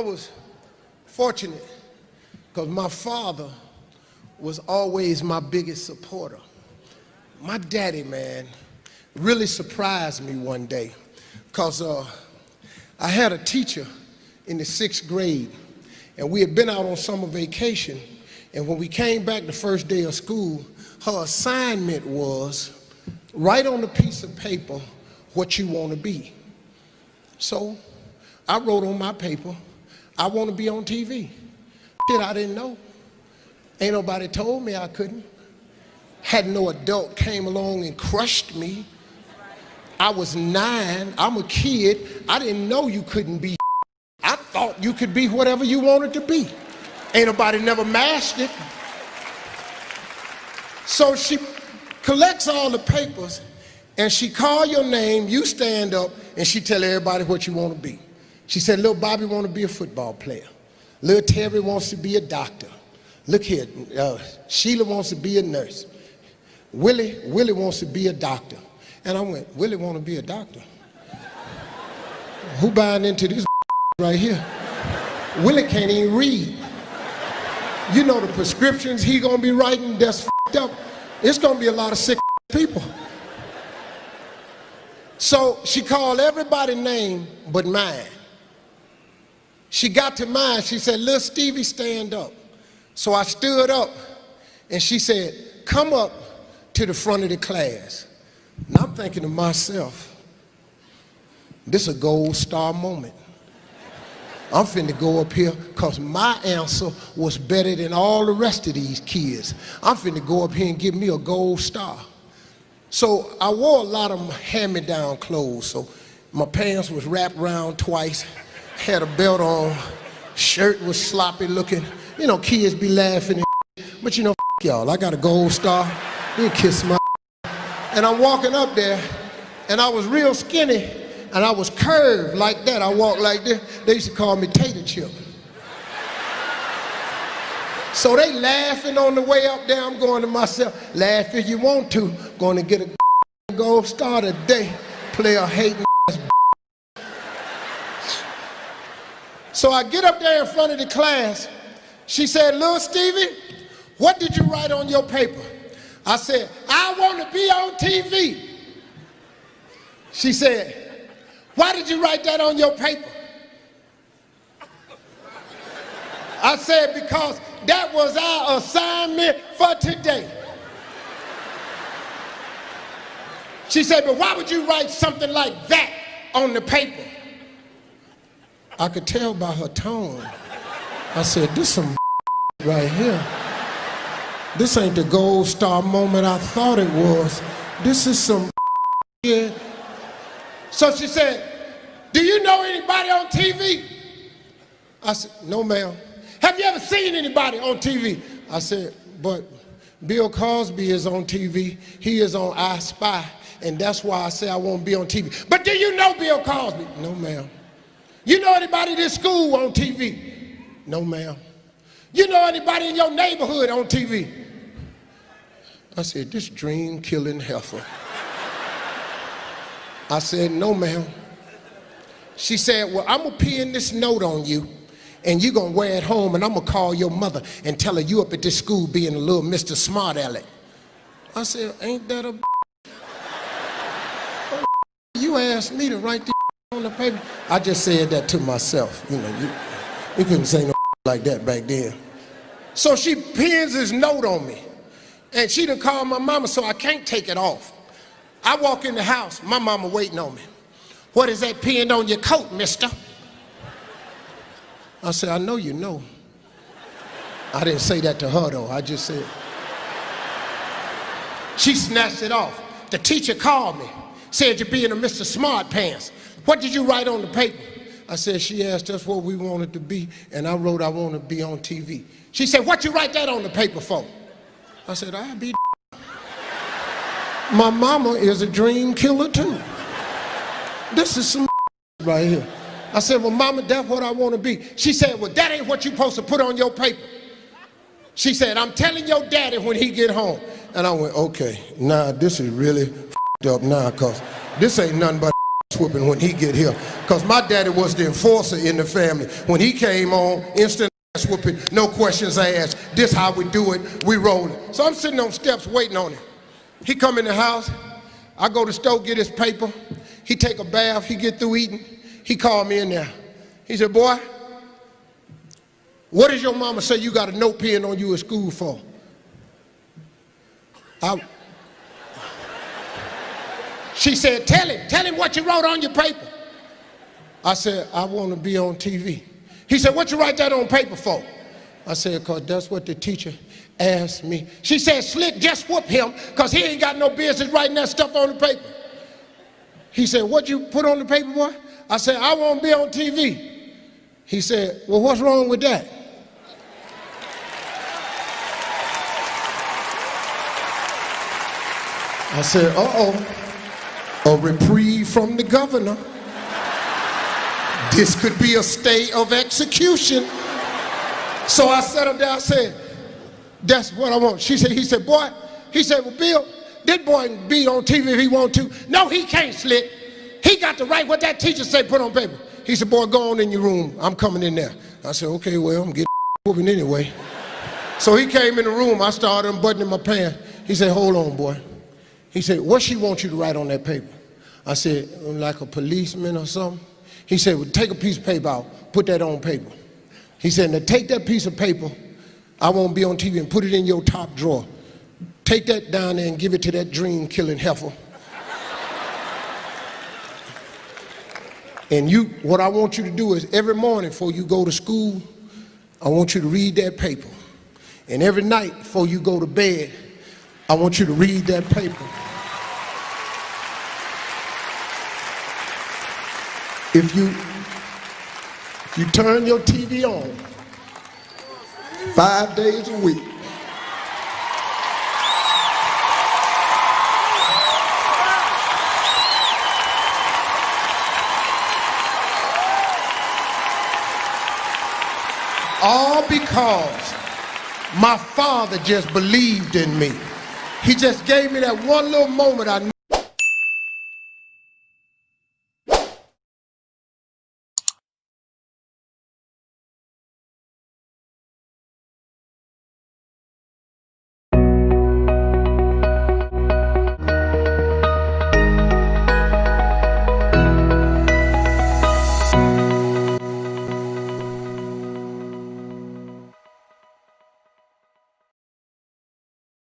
I was fortunate because my father was always my biggest supporter. My daddy, man, really surprised me one day because I had a teacher in the 6th grade, and we had been out on summer vacation, and when we came back the first day of school, her assignment was write on a piece of paper what you want to be. So I wrote on my paper, I want to be on TV. Shit, I didn't know. Ain't nobody told me I couldn't. Had no adult came along and crushed me. I was 9, I'm a kid. I didn't know you couldn't be. I thought you could be whatever you wanted to be. Ain't nobody never mashed it. So she collects all the papers and she call your name, you stand up, and she tell everybody what you want to be. She said, little Bobby want to be a football player. Little Terry wants to be a doctor. Look here, Sheila wants to be a nurse. Willie wants to be a doctor. And I went, Willie want to be a doctor? Who buying into this right here? Willie can't even read. You know the prescriptions he gonna be writing that's f***ed up. It's gonna be a lot of sick people. So she called everybody's name but mine. She got to mine, she said, little Stevie, stand up. So I stood up and she said, come up to the front of the class. And I'm thinking to myself, this is a gold star moment. I'm finna go up here because my answer was better than all the rest of these kids. I'm finna go up here and give me a gold star. So I wore a lot of hand-me-down clothes. So my pants was wrapped around twice, had a belt on, shirt was sloppy looking. You know, kids be laughing and shit, but you know, y'all, I got a gold star. You kiss my and I'm walking up there, and I was real skinny, and I was curved like that. I walked like this. They used to call me Tater Chip. So they laughing on the way up there. I'm going to myself, laugh if you want to. Going to get a gold star today. Player hating ass. So I get up there in front of the class. She said, little Stevie, what did you write on your paper? I said, I want to be on TV. She said, why did you write that on your paper? I said, because that was our assignment for today. She said, but why would you write something like that on the paper? I could tell by her tone. I said, this some right here. This ain't the gold star moment I thought it was. This is some shit. So she said, do you know anybody on TV? I said, no, ma'am. Have you ever seen anybody on TV? I said, but Bill Cosby is on TV. He is on I Spy, and that's why I say I won't be on TV. But do you know Bill Cosby? No, ma'am. You know anybody in this school on TV? No, ma'am. You know anybody in your neighborhood on TV? I said, this dream-killing heifer. I said, no, ma'am. She said, well, I'm gonna pin this note on you, and you're gonna wear it home, and I'm gonna call your mother and tell her you up at this school being a little Mr. Smart Aleck. I said, ain't that a You asked me to write this on the paper. I just said that to myself. You know, you couldn't say no like that back then. So she pins this note on me, and she done called my mama, so I can't take it off. I walk in the house, my mama waiting on me. What is that pinned on your coat, mister? I said, I know you know. I didn't say that to her though, I just said. She snatched it off. The teacher called me, said you're being a Mr. Smart Pants. What did you write on the paper? I said, she asked us what we wanted to be, and I wrote I want to be on TV. She said, what you write that on the paper for? I said, I'll be my mama is a dream killer too. This is some right here. I said, well, mama, that's what I want to be. She said, well, that ain't what you supposed to put on your paper. She said, I'm telling your daddy when he get home. And I went, okay, nah, this is really up now, cause this ain't nothing but whooping when he get here. Because my daddy was the enforcer in the family. When he came on, instant ass whooping, no questions asked. This how we do it, we roll it. So I'm sitting on steps waiting on him. He come in the house, I go to the store, get his paper. He take a bath, he get through eating. He called me in there. He said, boy, what does your mama say you got a note pen on you at school for? She said, tell him what you wrote on your paper. I said, I want to be on TV. He said, what you write that on paper for? I said, because that's what the teacher asked me. She said, Slick, just whoop him, because he ain't got no business writing that stuff on the paper. He said, what you put on the paper, boy? I said, I want to be on TV. He said, well, what's wrong with that? I said, a reprieve from the governor. This could be a stay of execution. So I sat up there, I said, that's what I want. He said, boy, well, Bill, this boy can be on TV if he want to. No, he can't, Slick. He got to write what that teacher said, put on paper. He said, boy, go on in your room. I'm coming in there. I said, okay, well, I'm getting whooping anyway. So he came in the room. I started unbuttoning my pants. He said, hold on, boy. He said, what she wants you to write on that paper? I said, like a policeman or something. He said, well, take a piece of paper out, put that on paper. He said, now take that piece of paper, I won't be on TV, and put it in your top drawer. Take that down there and give it to that dream-killing heifer. And what I want you to do is every morning before you go to school, I want you to read that paper. And every night before you go to bed, I want you to read that paper. If you turn your TV on 5 days a week, all because my father just believed in me. He just gave me that one little moment I knew